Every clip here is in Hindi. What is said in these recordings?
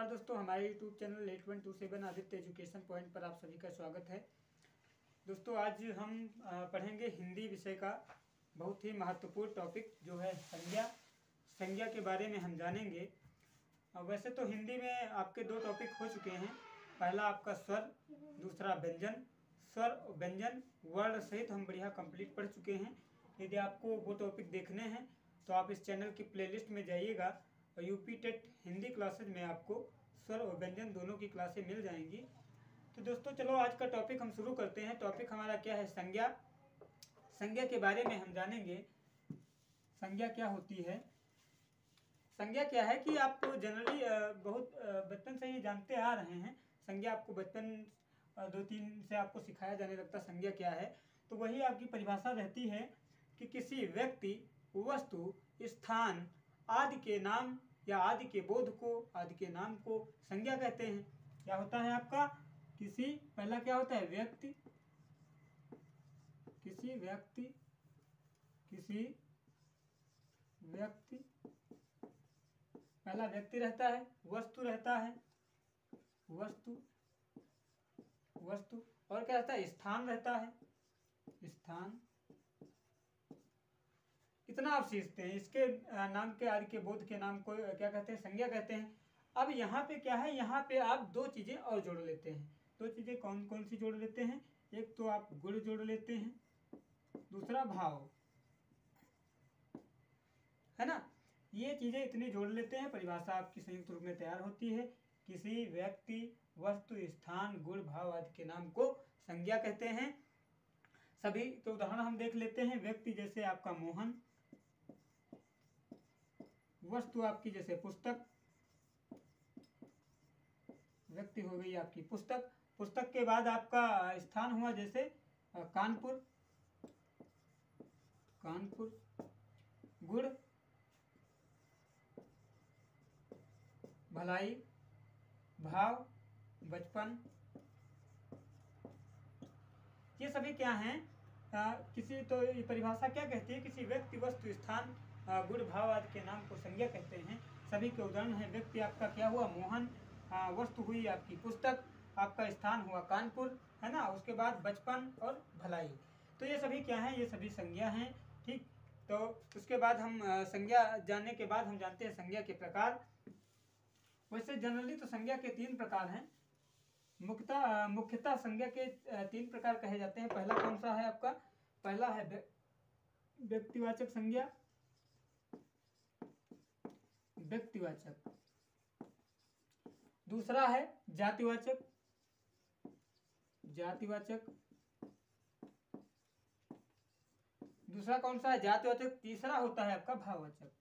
नमस्कार दोस्तों, हमारे YouTube channel 8127 Aditya education point पर आप सभी का स्वागत है। दोस्तों आज हम पढ़ेंगे हिंदी विषय का बहुत ही महत्वपूर्ण टॉपिक जो है संज्ञा के बारे में हम जानेंगे। वैसे तो हिंदी में आपके दो टॉपिक हो चुके हैं। पहला आपका स्वर, दूसरा व्यंजन। स्वर और व्यंजन वर्ण सहित हम बढ़िया कंप्लीट पढ़ चुके हैं। यदि आपको वो टॉपिक देखने हैं तो आप इस चैनल की प्लेलिस्ट में जाइएगा और यूपी टेट हिंदी क्लासेज में आपको स्वर और व्यंजन दोनों की क्लासें मिल जाएंगी। तो दोस्तों चलो आज का टॉपिक हम शुरू करते हैं। टॉपिक हमारा क्या है? संज्ञा। संज्ञा के बारे में हम जानेंगे। संज्ञा क्या होती है? संज्ञा क्या है कि आप जनरली बहुत बचपन से ही जानते आ रहे हैं। संज्ञा आपको बचपन 2-3 से आपको सिखाया जाने लगता संज्ञा क्या है। तो वही आपकी परिभाषा रहती है कि किसी व्यक्ति, वस्तु, स्थान आदि के नाम या आदि के बोध को, आदि के नाम को संज्ञा कहते हैं। क्या होता है आपका? पहला क्या होता है? व्यक्ति, किसी व्यक्ति पहला व्यक्ति रहता है, वस्तु रहता है, वस्तु और क्या रहता है? स्थान रहता है, स्थान। इतना आप सीखते हैं। इसके नाम के, आदि के बोध के नाम को क्या कहते हैं? संज्ञा कहते हैं। अब यहाँ पे क्या है? यहाँ पे आप दो चीजें और जोड़ लेते हैं। दो चीजें कौन कौन सी जोड़ लेते हैं? एक तो आप गुण जोड़ लेते हैं, दूसरा भाव, है ना। ये चीजें इतनी जोड़ लेते हैं, परिभाषा आपकी संयुक्त रूप में तैयार होती है। किसी व्यक्ति, वस्तु, स्थान, गुण, भाव आदि के नाम को संज्ञा कहते हैं। सभी तो उदाहरण हम देख लेते हैं। व्यक्ति जैसे आपका मोहन, वस्तु आपकी जैसे पुस्तक, व्यक्ति हो गई आपकी पुस्तक। पुस्तक के बाद आपका स्थान हुआ जैसे कानपुर, गुण भलाई, भाव बचपन। ये सभी क्या हैं? किसी तो ये परिभाषा क्या कहती है? किसी व्यक्ति, वस्तु, स्थान, गुण, भाव आदि के नाम को संज्ञा कहते हैं। सभी के उदाहरण हैं। व्यक्ति आपका क्या हुआ? मोहन, वस्तु हुई आपकी पुस्तक, आपका स्थान हुआ कानपुर, है ना। उसके बाद बचपन और भलाई। तो ये सभी क्या हैं? ये सभी संज्ञा हैं। ठीक, तो उसके बाद हम संज्ञा जानने के बाद हम जानते हैं संज्ञा के प्रकार। वैसे जनरली तो संज्ञा के 3 प्रकार हैं। मुख्यतः संज्ञा के 3 प्रकार कहे जाते हैं। पहला कौन सा है आपका? पहला है व्यक्तिवाचक संज्ञा, व्यक्तिवाचक। दूसरा है जातिवाचक, जातिवाचक। दूसरा कौन सा है? जातिवाचक। तीसरा होता है आपका भाववाचक,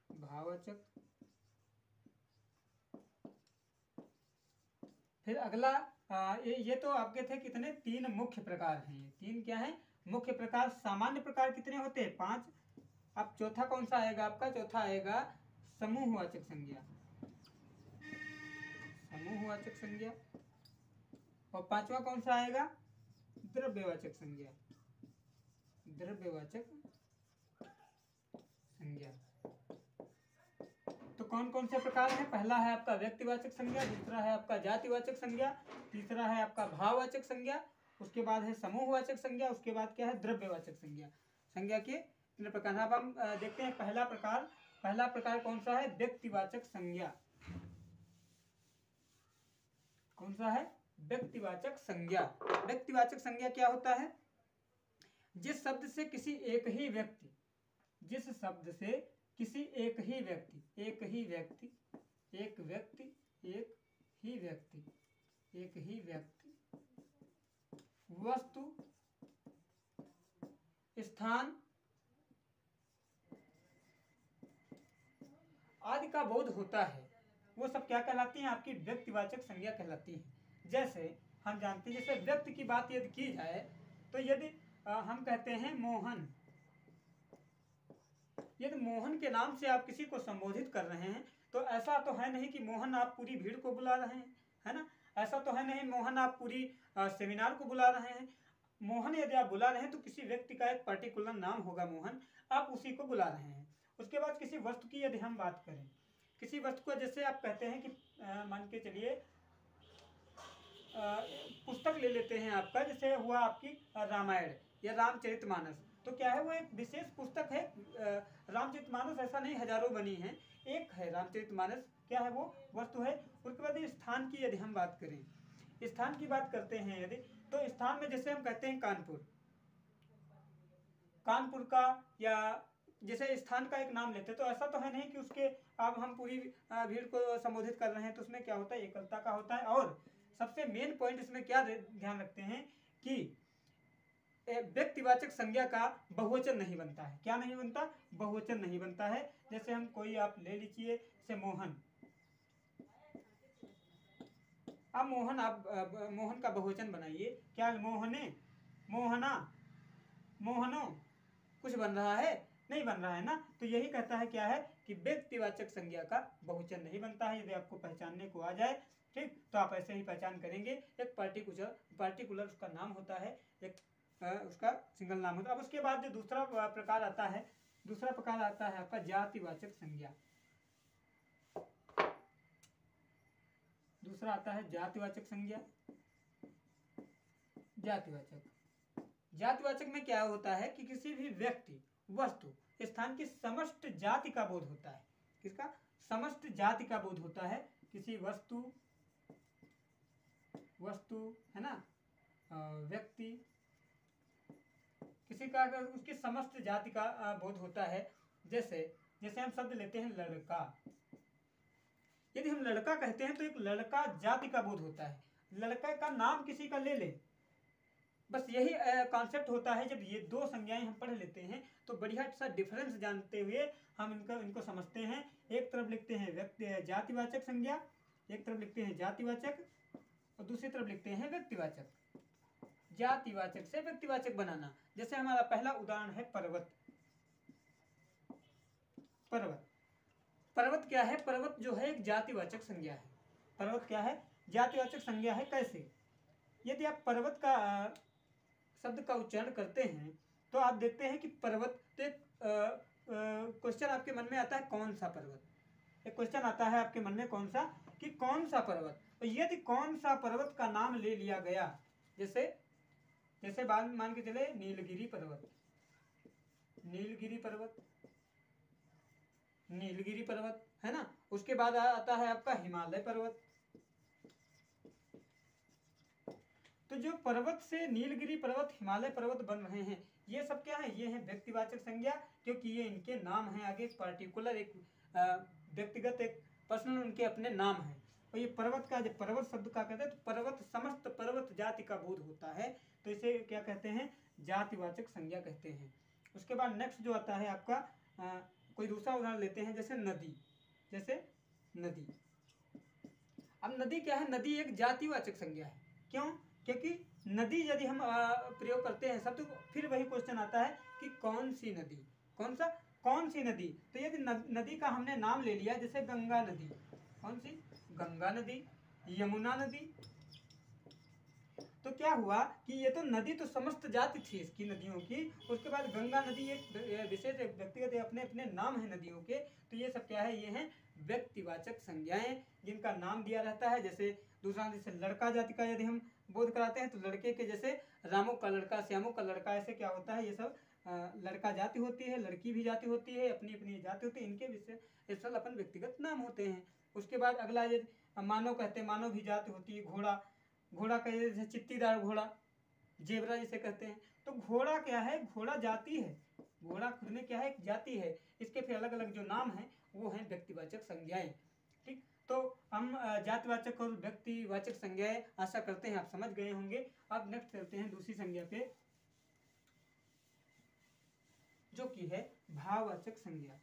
भाववाचक। फिर अगला ये तो आपके थे कितने? 3 मुख्य प्रकार हैं। 3 क्या है? मुख्य प्रकार। सामान्य प्रकार कितने होते हैं? 5। अब चौथा कौन सा आएगा आपका? चौथा आएगा समूहवाचक संज्ञा, समूहवाचक संज्ञा। और 5वां कौन सा आएगा? द्रव्यवाचक संज्ञा, द्रव्यवाचक संज्ञा। तो कौन कौन से प्रकार हैं? पहला है आपका व्यक्तिवाचक संज्ञा, दूसरा है आपका जातिवाचक संज्ञा, तीसरा है आपका भाववाचक संज्ञा, उसके बाद है समूहवाचक संज्ञा, उसके बाद क्या है? द्रव्यवाचक संज्ञा। संज्ञा के 3 प्रकार। अब हम देखते हैं पहला प्रकार कौन सा है? व्यक्तिवाचक संज्ञा। कौन सा है? व्यक्तिवाचक संज्ञा। व्यक्तिवाचक संज्ञा क्या होता है? जिस शब्द से किसी एक ही व्यक्ति, जिस शब्द से किसी एक ही व्यक्ति, एक ही व्यक्ति, वस्तु, स्थान आदि का बोध होता है, वो सब क्या कहलाती हैं? आपकी व्यक्तिवाचक संज्ञा कहलाती है। जैसे हम जानते हैं, जैसे व्यक्ति की बात यदि की जाए तो यदि हम कहते हैं मोहन, यदि मोहन के नाम से आप किसी को संबोधित कर रहे हैं तो ऐसा तो है नहीं कि मोहन आप पूरी भीड़ को बुला रहे हैं, है ना। ऐसा तो है नहीं मोहन आप पूरी सेमिनार को बुला रहे हैं। मोहन यदि आप बुला रहे हैं तो किसी व्यक्ति का एक पर्टिकुलर नाम होगा मोहन, आप उसी को बुला रहे हैं। उसके बाद किसी वस्तु की यदि हम बात करें, किसी वस्तु को, जैसे आप कहते हैं कि मान के चलिए पुस्तक ले लेते हैं आपका, जैसे हुआ आपकी रामायण या रामचरितमानस, तो क्या है वो एक विशेष पुस्तक है। रामचरितमानस ऐसा नहीं हजारों बनी हैं, एक है रामचरितमानस, क्या है वो वस्तु है। उसके बाद स्थान की यदि हम बात करें, स्थान की बात करते हैं यदि, तो स्थान में जैसे हम कहते हैं कानपुर, कानपुर का या जैसे स्थान का एक नाम लेते, तो ऐसा तो है नहीं कि उसके अब हम पूरी भीड़ को संबोधित कर रहे हैं, तो उसमें क्या होता है एकलता का होता है। और सबसे मेन पॉइंट इसमें क्या ध्यान रखते हैं कि व्यक्तिवाचक संज्ञा का बहुवचन नहीं बनता है। क्या नहीं बनता? बहुवचन नहीं बनता है। जैसे हम कोई आप ले लीजिए, जैसे मोहन, अब मोहन, आप मोहन का बहुवचन बनाइए, क्या मोहने, मोहना, मोहनो, कुछ बन रहा है? नहीं बन रहा है ना। तो यही कहता है क्या है कि व्यक्तिवाचक संज्ञा का बहुवचन नहीं बनता है। यदि आपको पहचानने को आ जाए, ठीक, तो आप ऐसे ही पहचान करेंगे। एक पार्टिकुलर उसका नाम होता है, एक उसका सिंगल नाम होता है। अब उसके बाद जो दूसरा प्रकार आता है, दूसरा प्रकार आता है आपका जातिवाचक संज्ञा। दूसरा आता है जातिवाचक संज्ञा। जातिवाचक में क्या होता है कि किसी भी व्यक्ति, वस्तु, स्थान की समस्त जाति का बोध होता है। किसका? समस्त जाति का बोध होता है। किसी वस्तु है ना, व्यक्ति, किसी का उसकी समस्त जाति का बोध होता है। जैसे हम शब्द लेते हैं लड़का, यदि हम लड़का कहते हैं तो एक लड़का जाति का बोध होता है। लड़का का नाम किसी का ले ले, बस यही कॉन्सेप्ट होता है। जब ये दो संज्ञाएं हम पढ़ लेते हैं तो बढ़िया सा डिफरेंस जानते हुए हम इनको समझते हैं। एक तरफ लिखते हैं जातिवाचक संज्ञा, एक तरफ लिखते हैं जातिवाचक, और दूसरी तरफ लिखते हैं व्यक्तिवाचक। जातिवाचक से व्यक्तिवाचक बनाना। जैसे हमारा पहला उदाहरण है पर्वत। पर्वत क्या है? पर्वत जो है एक जातिवाचक संज्ञा है। पर्वत क्या है? जातिवाचक संज्ञा है। कैसे? यदि आप पर्वत का शब्द का उच्चारण करते हैं तो आप देखते हैं कि पर्वत, तो एक क्वेश्चन आपके मन में आता है, कौन सा पर्वत? एक क्वेश्चन आता है आपके मन में, कौन सा, कि कौन सा पर्वत। तो यदि कौन सा पर्वत का नाम ले लिया गया, जैसे मान के चले नीलगिरी पर्वत, नीलगिरी पर्वत है ना। उसके बाद आता है आपका हिमालय पर्वत। तो जो पर्वत से नीलगिरी पर्वत, हिमालय पर्वत बन रहे हैं, ये सब क्या है? ये है व्यक्तिवाचक संज्ञा, क्योंकि ये इनके नाम हैं। आगे एक पार्टिकुलर, एक व्यक्तिगत, एक पर्सनल उनके अपने नाम हैं। और ये पर्वत का, जब पर्वत शब्द का कहते हैं तो पर्वत, समस्त पर्वत जाति का बोध होता है, तो इसे क्या कहते हैं? जातिवाचक संज्ञा कहते हैं। उसके बाद नेक्स्ट जो आता है आपका, कोई दूसरा उदाहरण लेते हैं, जैसे नदी। नदी, अब नदी क्या है? नदी एक जातिवाचक संज्ञा है। क्यों? क्योंकि नदी यदि हम प्रयोग करते हैं शब्द, फिर वही क्वेश्चन आता है कि कौन सी नदी, कौन सी नदी। तो यदि नदी का हमने नाम ले लिया, जैसे गंगा नदी, कौन सी? गंगा नदी, यमुना नदी, तो क्या हुआ कि ये तो नदी तो समस्त जाति थी इसकी, नदियों की। उसके बाद गंगा नदी एक विशेष व्यक्तिगत अपने अपने नाम है नदियों के। तो ये सब क्या है? ये हैं व्यक्तिवाचक संज्ञाएं, जिनका नाम दिया रहता है। जैसे दूसरा, जैसे लड़का जाति का यदि हम बोध कराते हैं, तो लड़के के जैसे रामो का लड़का, श्यामो का लड़का, ऐसे क्या होता है? ये सब लड़का जाति होती है, लड़की भी जाति होती है, अपनी अपनी जाति होती है। इनके विशेष अपन व्यक्तिगत नाम होते हैं। उसके बाद अगला, यदि मानव कहते हैं, मानव भी जाति होती है। घोड़ा का जैसे चित्तीदार घोड़ा, जेबरा जिसे कहते हैं। तो घोड़ा क्या है? घोड़ा जाति है। घोड़ा खुद में क्या है? एक जाति है। इसके फिर अलग अलग जो नाम हैं वो हैं व्यक्तिवाचक संज्ञाएं। ठीक, तो हम जातिवाचक और व्यक्तिवाचक संज्ञाएं आशा करते हैं आप समझ गए होंगे। अब नेक्स्ट चलते हैं दूसरी संज्ञा पे, जो कि है भाववाचक संज्ञा।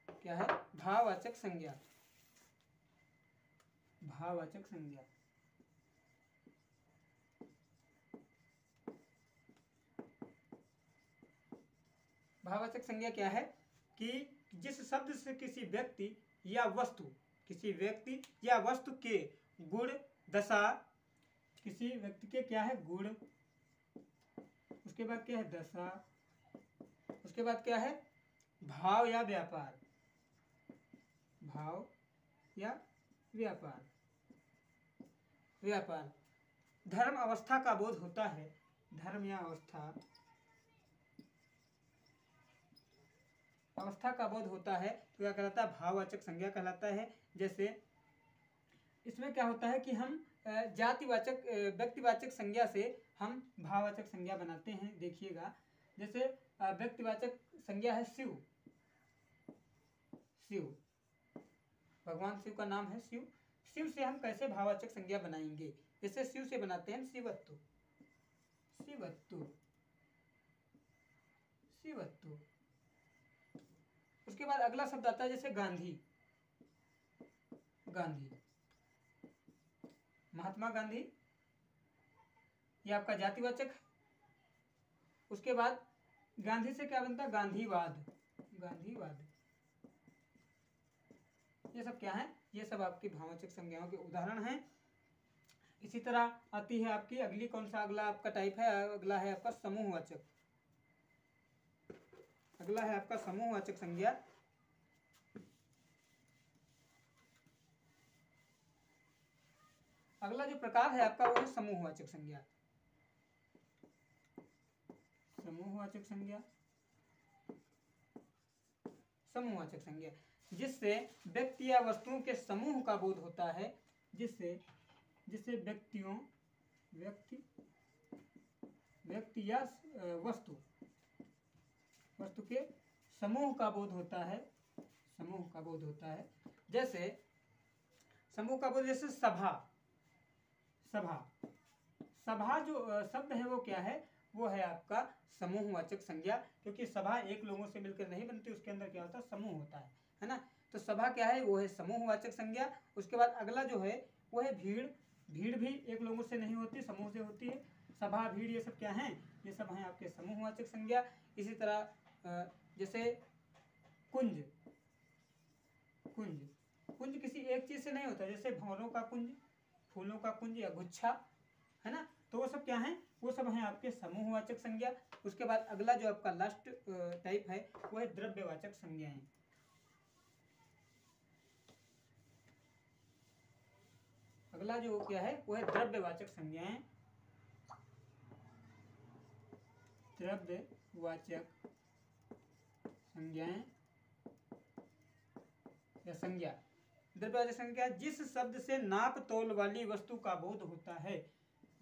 क्या है? भाववाचक संज्ञा। भाववाचक संज्ञा, भाववाचक संज्ञा क्या है? कि जिस शब्द से किसी व्यक्ति या वस्तु के गुण, दशा, किसी व्यक्ति के क्या है? गुण, उसके बाद क्या है? दशा, उसके बाद क्या है? भाव या व्यापार, भाव या व्यापार। व्यापार। धर्म अवस्था का बोध होता है, धर्म या अवस्था का बोध होता है तो क्या कहलाता है, भाववाचक संज्ञा कहलाता है। जैसे इसमें क्या होता है कि हम जातिवाचक व्यक्तिवाचक संज्ञा से हम भाववाचक संज्ञा बनाते हैं। देखिएगा, जैसे व्यक्तिवाचक संज्ञा है शिव, शिव, भगवान शिव का नाम है शिव। शिव से हम कैसे भाववाचक संज्ञा बनाएंगे, जैसे शिव से बनाते हैं शिवत्तु, शिवत्तु, शिवत्तु। उसके बाद अगला शब्द आता है जैसे गांधी, गांधी, महात्मा गांधी, ये आपका जातिवाचक है। उसके बाद गांधी से क्या बनता है, गांधीवाद, गांधीवाद। ये सब क्या है, ये सब आपकी भाववाचक संज्ञाओं के उदाहरण हैं। इसी तरह आती है आपकी अगली, कौन सा अगला आपका टाइप है, अगला है आपका समूहवाचक। अगला है आपका समूहवाचक संज्ञा। अगला जो प्रकार है आपका वो है समूहवाचक संज्ञा। समूहवाचक संज्ञा, समूहवाचक संज्ञा जिससे व्यक्ति या वस्तुओं के समूह का बोध होता है, जिससे व्यक्तियों, व्यक्ति या वस्तु के समूह का बोध होता है, समूह का बोध होता है। जैसे समूह का बोध, जैसे सभा, सभा, सभा जो शब्द है वो क्या है, वो है आपका समूहवाचक संज्ञा, क्योंकि सभा एक लोगों से मिलकर नहीं बनती, उसके अंदर क्या होता है, समूह होता है ना। तो सभा क्या है, वो है समूहवाचक संज्ञा। उसके बाद अगला जो है वो है भीड़। भीड़ भी एक लोगों से नहीं होती, समूह से होती है। सभा, भीड़, ये सब क्या हैं, ये सब हैं आपके समूहवाचक संज्ञा। इसी तरह जैसे कुंज, कुंज, कुंज किसी एक चीज से नहीं होता, जैसे भंवरों का कुंज, फूलों का कुंज या गुच्छा, है ना। तो वो सब क्या हैं, वो सब हैं आपके समूहवाचक संज्ञा। उसके बाद अगला जो आपका लास्ट टाइप है वो है द्रव्यवाचक संज्ञाएं। अगला जो क्या है वो है द्रव्यवाचक संज्ञाएं। द्रव्यवाचक संज्ञाएं या संज्ञा। द्रव्यवाचक संज्ञा जिस शब्द से नाप तोल वाली वस्तु का बोध होता है,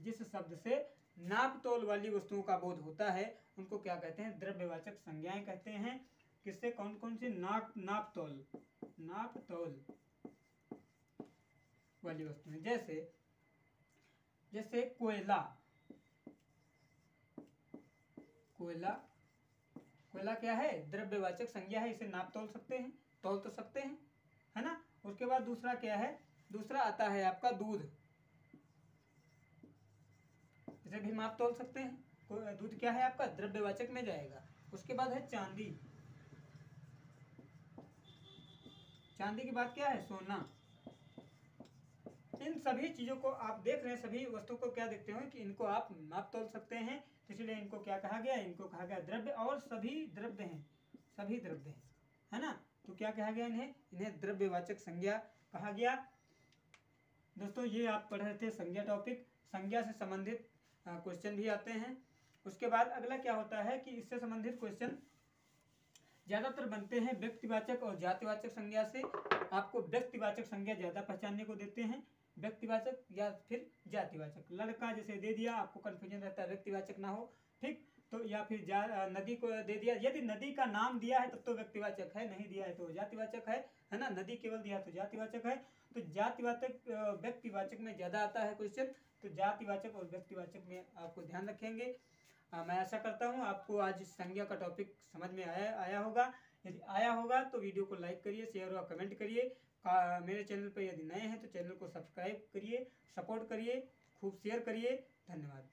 जिस शब्द से नाप तोल वाली वस्तुओं का बोध होता है उनको क्या कहते हैं, द्रव्यवाचक संज्ञाएं कहते हैं। किससे, कौन कौन सी, नाप तोल, नाप तोल वाली वस्तुएं। जैसे कोयला, कोयला, कोयला क्या है, द्रव्यवाचक संज्ञा है, इसे नाप तोल सकते हैं, तोल तो सकते हैं, है ना। उसके बाद दूसरा क्या है, दूसरा आता है आपका दूध, इसे भी माप तोल सकते हैं। दूध क्या है आपका, द्रव्यवाचक में जाएगा। उसके बाद है चांदी, चांदी के बाद क्या है, सोना। इन सभी चीजों को आप देख रहे हैं, सभी वस्तुओं को क्या देखते हो कि इनको आप माप तोल सकते हैं, तो इसलिए इनको क्या कहा गया, इनको कहा गया द्रव्य। और सभी द्रव्य हैं, सभी द्रव्य हैं, है ना। तो क्या कहा गया, इन्हें द्रव्यवाचक संज्ञा कहा गया। दोस्तों ये आप पढ़ रहे थे संज्ञा टॉपिक। संज्ञा से संबंधित क्वेश्चन भी आते हैं। उसके बाद अगला क्या होता है कि इससे संबंधित क्वेश्चन ज्यादातर बनते हैं व्यक्तिवाचक और जातिवाचक संज्ञा से। आपको व्यक्तिवाचक संज्ञा ज्यादा पहचानने को देते हैं, व्यक्तिवाचक या फिर जातिवाचक। लड़का जैसे दे दिया, आपको कंफ्यूजन रहता है, व्यक्तिवाचक ना हो, ठीक। तो या फिर नदी को दे दिया, यदि नदी का नाम दिया है तब तो व्यक्तिवाचक है, नहीं दिया है तो जातिवाचक है ना। नदी केवल दिया तो जातिवाचक है। तो जातिवाचक व्यक्तिवाचक में ज्यादा आता है क्वेश्चन, तो जातिवाचक और व्यक्तिवाचक में आपको ध्यान रखेंगे। मैं आशा करता हूँ आपको आज संज्ञा का टॉपिक समझ में आया होगा। यदि आया होगा तो वीडियो को लाइक करिए, शेयर और कमेंट करिए। मेरे चैनल पर यदि नए हैं तो चैनल को सब्सक्राइब करिए, सपोर्ट करिए, खूब शेयर करिए। धन्यवाद।